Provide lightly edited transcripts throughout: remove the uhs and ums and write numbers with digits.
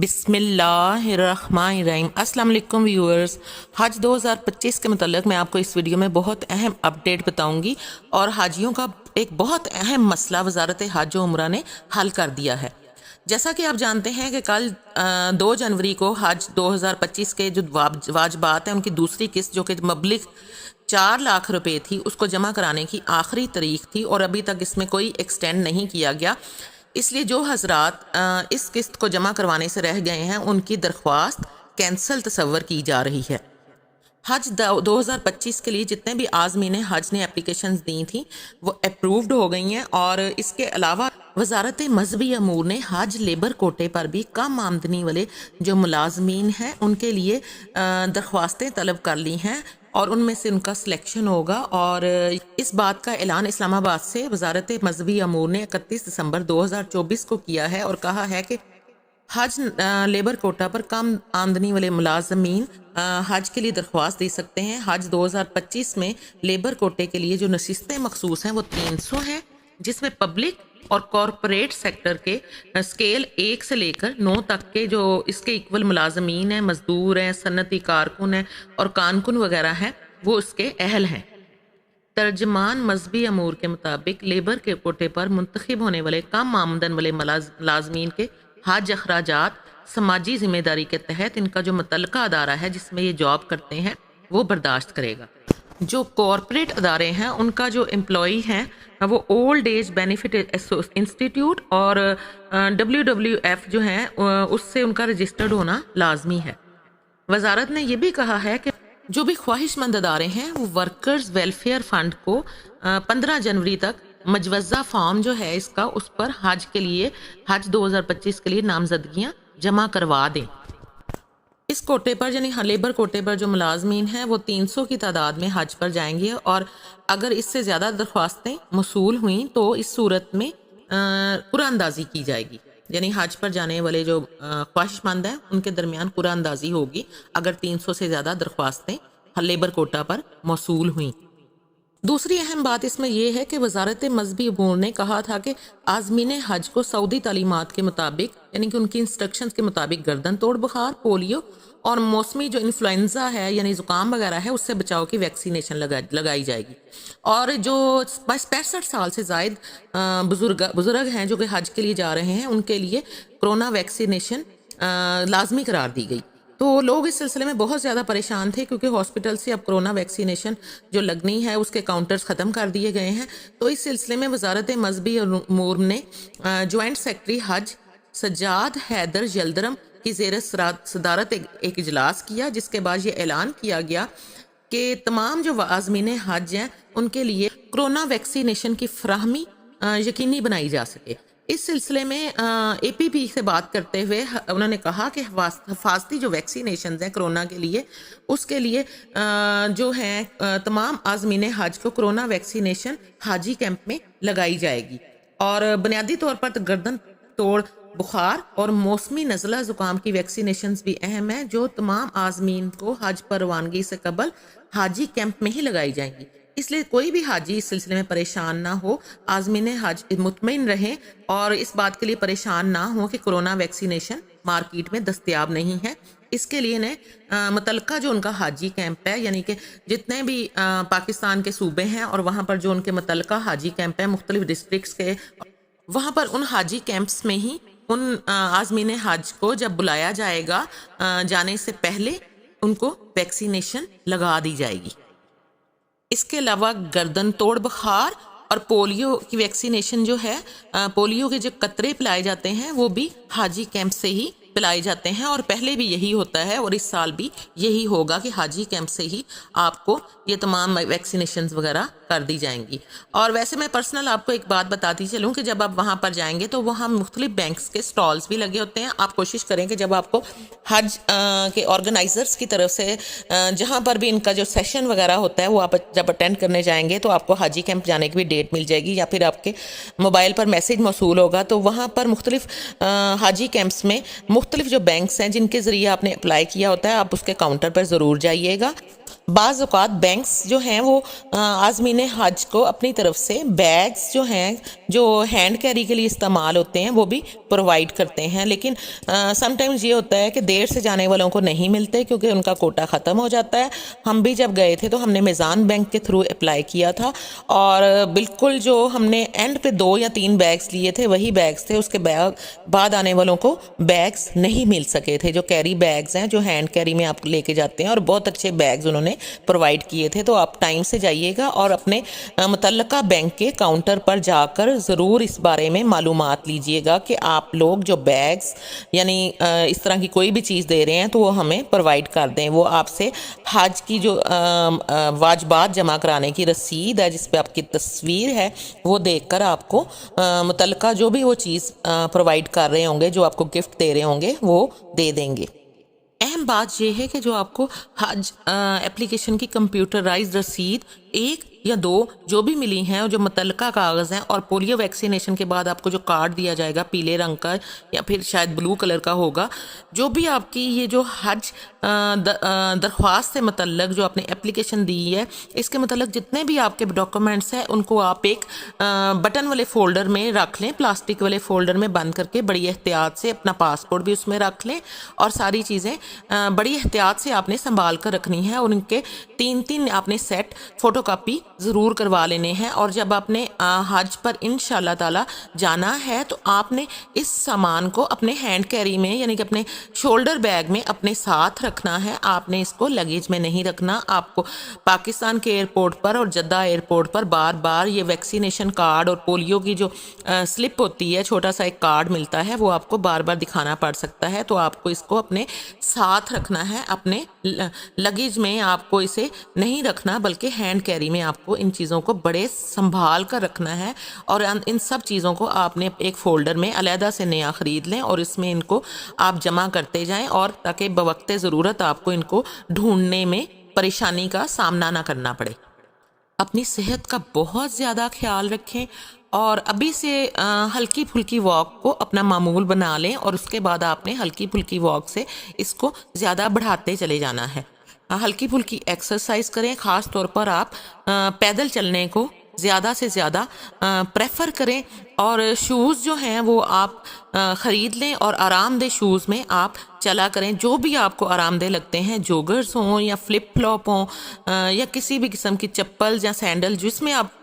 بسم اللہ الرحمن الرحیم۔ السلام علیکم ویورز، حج 2025 کے متعلق میں آپ کو اس ویڈیو میں بہت اہم اپڈیٹ بتاؤں گی اور حاجیوں کا ایک بہت اہم مسئلہ وزارت حج و عمرہ نے حل کر دیا ہے۔ جیسا کہ آپ جانتے ہیں کہ کل 2 جنوری کو حج 2025 کے جو واجبات ہیں ان کی دوسری قسط جو کہ مبلغ 4 لاکھ روپے تھی اس کو جمع کرانے کی آخری تاریخ تھی اور ابھی تک اس میں کوئی ایکسٹینڈ نہیں کیا گیا۔ اس لیے جو حضرات اس قسط کو جمع کروانے سے رہ گئے ہیں ان کی درخواست کینسل تصور کی جا رہی ہے۔ حج 2025 کے لیے جتنے بھی عازمین حج نے اپلیکیشنز دی تھیں وہ اپرووڈ ہو گئی ہیں، اور اس کے علاوہ وزارت مذہبی امور نے حج لیبر کوٹے پر بھی کم آمدنی والے جو ملازمین ہیں ان کے لیے درخواستیں طلب کر لی ہیں اور ان میں سے ان کا سلیکشن ہوگا۔ اور اس بات کا اعلان اسلام آباد سے وزارت مذہبی امور نے 31 دسمبر 2024 کو کیا ہے اور کہا ہے کہ حج لیبر کوٹا پر کم آمدنی والے ملازمین حج کے لیے درخواست دے سکتے ہیں۔ حج 2025 میں لیبر کوٹے کے لیے جو نشستیں مخصوص ہیں وہ 300 ہیں، جس میں پبلک اور کارپوریٹ سیکٹر کے اسکیل 1 سے لے کر 9 تک کے جو اس کے ایکول ملازمین ہیں، مزدور ہیں، صنعتی کارکن ہیں اور کانکن وغیرہ ہیں وہ اس کے اہل ہیں۔ ترجمان مذہبی امور کے مطابق لیبر کے کوٹے پر منتخب ہونے والے کم آمدن والے ملازمین کے حج اخراجات سماجی ذمہ داری کے تحت ان کا جو متعلقہ ادارہ ہے جس میں یہ جاب کرتے ہیں وہ برداشت کرے گا۔ جو کارپوریٹ ادارے ہیں ان کا جو امپلائی ہیں وہ اولڈ ایج بینیفٹ انسٹیٹیوٹ اور WWF جو ہیں اس سے ان کا رجسٹرڈ ہونا لازمی ہے۔ وزارت نے یہ بھی کہا ہے کہ جو بھی خواہش مند ادارے ہیں وہ ورکرز ویلفیئر فنڈ کو 15 جنوری تک مجوزہ فارم جو ہے اس کا اس پر حج کے لیے حج 2025 کے لیے نامزدگیاں جمع کروا دیں۔ اس کوٹے پر یعنی لیبر کوٹے پر جو ملازمین ہیں وہ 300 کی تعداد میں حج پر جائیں گے، اور اگر اس سے زیادہ درخواستیں موصول ہوئیں تو اس صورت میں قرعہ اندازی کی جائے گی، یعنی حج پر جانے والے جو خواہش مند ہیں ان کے درمیان قرعہ اندازی ہوگی اگر 300 سے زیادہ درخواستیں لیبر کوٹا پر موصول ہوئیں۔ دوسری اہم بات اس میں یہ ہے کہ وزارت مذہبی امور نے کہا تھا کہ عازمین حج کو سعودی تعلیمات کے مطابق یعنی کہ ان کی انسٹرکشنز کے مطابق گردن توڑ بخار، پولیو اور موسمی جو انفلوئنزا ہے یعنی زکام وغیرہ ہے اس سے بچاؤ کی ویکسینیشن لگائی جائے گی، اور جو 65 سال سے زائد بزرگ ہیں جو کہ حج کے لیے جا رہے ہیں ان کے لیے کرونا ویکسینیشن لازمی قرار دی گئی۔ تو لوگ اس سلسلے میں بہت زیادہ پریشان تھے کیونکہ ہاسپٹل سے اب کرونا ویکسینیشن جو لگنی ہے اس کے کاؤنٹرز ختم کر دیے گئے ہیں۔ تو اس سلسلے میں وزارت مذہبی امور نے جوائنٹ سیکرٹری حج سجاد حیدر یلدرم کی زیر صدارت ایک اجلاس کیا، جس کے بعد یہ اعلان کیا گیا کہ تمام جو عازمین حج ہیں ان کے لیے کرونا ویکسینیشن کی فراہمی یقینی بنائی جا سکے۔ اس سلسلے میں APP سے بات کرتے ہوئے انہوں نے کہا کہ حفاظتی جو ویکسینیشنز ہیں کرونا کے لیے اس کے لیے جو ہیں تمام عازمین حج کو کرونا ویکسینیشن حاجی کیمپ میں لگائی جائے گی، اور بنیادی طور پر گردن توڑ بخار اور موسمی نزلہ زکام کی ویکسینیشنز بھی اہم ہیں جو تمام عازمین کو حج پر روانگی سے قبل حاجی کیمپ میں ہی لگائی جائیں گی۔ اس لیے کوئی بھی حاجی اس سلسلے میں پریشان نہ ہو، عازمین حج مطمئن رہیں اور اس بات کے لیے پریشان نہ ہو کہ کرونا ویکسینیشن مارکیٹ میں دستیاب نہیں ہے۔ اس کے لیے متعلقہ جو ان کا حاجی کیمپ ہے یعنی کہ جتنے بھی پاکستان کے صوبے ہیں اور وہاں پر جو ان کے متعلقہ حاجی کیمپ ہیں مختلف ڈسٹرکٹس کے، وہاں پر ان حاجی کیمپس میں ہی ان عازمین حج کو جب بلایا جائے گا جانے سے پہلے ان کو ویکسینیشن لگا دی جائے گی۔ اس کے علاوہ گردن توڑ بخار اور پولیو کی ویکسینیشن جو ہے، پولیو کے جو قطرے پلائے جاتے ہیں وہ بھی حاجی کیمپ سے ہی پلائے جاتے ہیں، اور پہلے بھی یہی ہوتا ہے اور اس سال بھی یہی ہوگا کہ حاجی کیمپ سے ہی آپ کو یہ تمام ویکسینیشنز وغیرہ کر دی جائیں گی۔ اور ویسے میں پرسنل آپ کو ایک بات بتاتی چلوں کہ جب آپ وہاں پر جائیں گے تو وہاں مختلف بینکس کے سٹالز بھی لگے ہوتے ہیں۔ آپ کوشش کریں کہ جب آپ کو حج کے آرگنائزرز کی طرف سے جہاں پر بھی ان کا جو سیشن وغیرہ ہوتا ہے وہ آپ جب اٹینڈ کرنے جائیں گے تو آپ کو حاجی کیمپ جانے کی بھی ڈیٹ مل جائے گی، یا پھر آپ کے موبائل پر میسج موصول ہوگا، تو وہاں پر مختلف حاجی کیمپس میں مختلف جو بینکس ہیں جن کے ذریعے آپ نے اپلائی کیا ہوتا ہے آپ اس کے کاؤنٹر پر ضرور جائیے گا۔ بعض اوقات بینکس جو ہیں وہ عازمین حج کو اپنی طرف سے بیگز جو ہیں جو ہینڈ کیری کے لیے استعمال ہوتے ہیں وہ بھی پرووائڈ کرتے ہیں، لیکن سم ٹائمز یہ ہوتا ہے کہ دیر سے جانے والوں کو نہیں ملتے کیونکہ ان کا کوٹا ختم ہو جاتا ہے۔ ہم بھی جب گئے تھے تو ہم نے میزان بینک کے تھرو اپلائی کیا تھا، اور بالکل جو ہم نے اینڈ پہ 2 یا 3 بیگز لیے تھے وہی بیگز تھے، اس کے بعد آنے والوں کو بیگز نہیں مل سکے تھے، جو کیری بیگز ہیں جو ہینڈ کیری میں آپ لے کے جاتے ہیں، اور بہت اچھے بیگز انہوں نے پرووائڈ کیے تھے۔ تو آپ ٹائم سے جائیے گا اور اپنے متعلقہ بینک کے کاؤنٹر پر جا کر ضرور اس بارے میں معلومات لیجئے گا کہ آپ لوگ جو بیگز یعنی اس طرح کی کوئی بھی چیز دے رہے ہیں تو وہ ہمیں پرووائڈ کر دیں۔ وہ آپ سے حج کی جو واجبات جمع کرانے کی رسید ہے جس پہ آپ کی تصویر ہے وہ دیکھ کر آپ کو متعلقہ جو بھی وہ چیز پرووائڈ کر رہے ہوں گے، جو آپ کو گفٹ دے رہے ہوں گے، وہ دے دیں گے۔ اہم بات یہ ہے کہ جو آپ کو حج اپلیکیشن کی کمپیوٹرائز رسید 1 یا 2 جو بھی ملی ہیں اور جو متعلقہ کاغذ ہیں، اور پولیو ویکسینیشن کے بعد آپ کو جو کارڈ دیا جائے گا پیلے رنگ کا یا پھر شاید بلو کلر کا ہوگا، جو بھی آپ کی یہ جو حج درخواست سے متعلق جو آپ نے اپلیکیشن دی ہے، اس کے متعلق جتنے بھی آپ کے ڈاکومنٹس ہیں ان کو آپ ایک بٹن والے فولڈر میں رکھ لیں، پلاسٹک والے فولڈر میں بند کر کے بڑی احتیاط سے، اپنا پاسپورٹ بھی اس میں رکھ لیں، اور ساری چیزیں بڑی احتیاط سے آپ نے سنبھال کر رکھنی ہے، اور ان کے 3 آپ نے سیٹ فوٹو کاپی ضرور کروا لینے ہیں۔ اور جب آپ نے حج پر انشاءاللہ تعالی جانا ہے تو آپ نے اس سامان کو اپنے ہینڈ کیری میں یعنی کہ اپنے شولڈر بیگ میں اپنے ساتھ رکھنا ہے، آپ نے اس کو لگیج میں نہیں رکھنا۔ آپ کو پاکستان کے ایئرپورٹ پر اور جدہ ایئرپورٹ پر بار بار یہ ویکسینیشن کارڈ اور پولیو کی جو سلپ ہوتی ہے، چھوٹا سا ایک کارڈ ملتا ہے، وہ آپ کو بار بار دکھانا پڑ سکتا ہے، تو آپ کو اس کو اپنے ساتھ رکھنا ہے، اپنے لگیج میں آپ کو اسے نہیں رکھنا بلکہ ہینڈ کیری میں آپ کو ان چیزوں کو بڑے سنبھال کر رکھنا ہے، اور ان سب چیزوں کو آپ نے ایک فولڈر میں علیحدہ سے نیا خرید لیں اور اس میں ان کو آپ جمع کرتے جائیں، اور تاکہ بوقت ضرورت آپ کو ان کو ڈھونڈنے میں پریشانی کا سامنا نہ کرنا پڑے۔ اپنی صحت کا بہت زیادہ خیال رکھیں، اور ابھی سے ہلکی پھلکی واک کو اپنا معمول بنا لیں، اور اس کے بعد آپ نے ہلکی پھلکی واک سے اس کو زیادہ بڑھاتے چلے جانا ہے۔ ہلکی پھلکی ایکسرسائز کریں، خاص طور پر آپ پیدل چلنے کو زیادہ سے زیادہ پریفر کریں، اور شوز جو ہیں وہ آپ خرید لیں، اور آرام دہ شوز میں آپ چلا کریں، جو بھی آپ کو آرام دہ لگتے ہیں، جوگرز ہوں یا فلپ فلاپ ہوں یا کسی بھی قسم کی چپل یا سینڈل جس میں آپ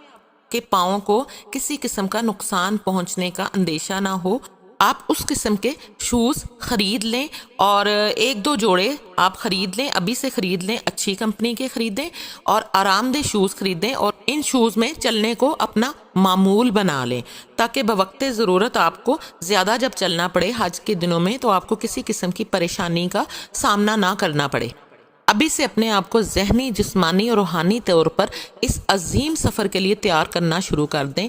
کے پاؤں کو کسی قسم کا نقصان پہنچنے کا اندیشہ نہ ہو، آپ اس قسم کے شوز خرید لیں، اور 1-2 جوڑے آپ خرید لیں، ابھی سے خرید لیں، اچھی کمپنی کے خریدیں اور آرام دہ شوز خریدیں، اور ان شوز میں چلنے کو اپنا معمول بنا لیں تاکہ بوقت ضرورت آپ کو زیادہ جب چلنا پڑے حج کے دنوں میں تو آپ کو کسی قسم کی پریشانی کا سامنا نہ کرنا پڑے۔ ابھی سے اپنے آپ کو ذہنی، جسمانی اور روحانی طور پر اس عظیم سفر کے لیے تیار کرنا شروع کر دیں۔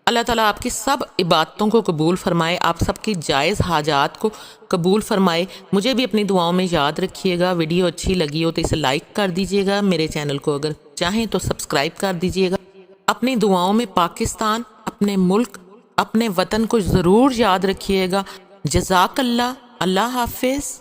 اللہ تعالیٰ آپ کی سب عبادتوں کو قبول فرمائے، آپ سب کی جائز حاجات کو قبول فرمائے۔ مجھے بھی اپنی دعاؤں میں یاد رکھیے گا۔ ویڈیو اچھی لگی ہو تو اسے لائک کر دیجیے گا، میرے چینل کو اگر چاہیں تو سبسکرائب کر دیجیے گا۔ اپنی دعاؤں میں پاکستان، اپنے ملک، اپنے وطن کو ضرور یاد رکھیے گا۔ جزاک اللہ، اللہ حافظ۔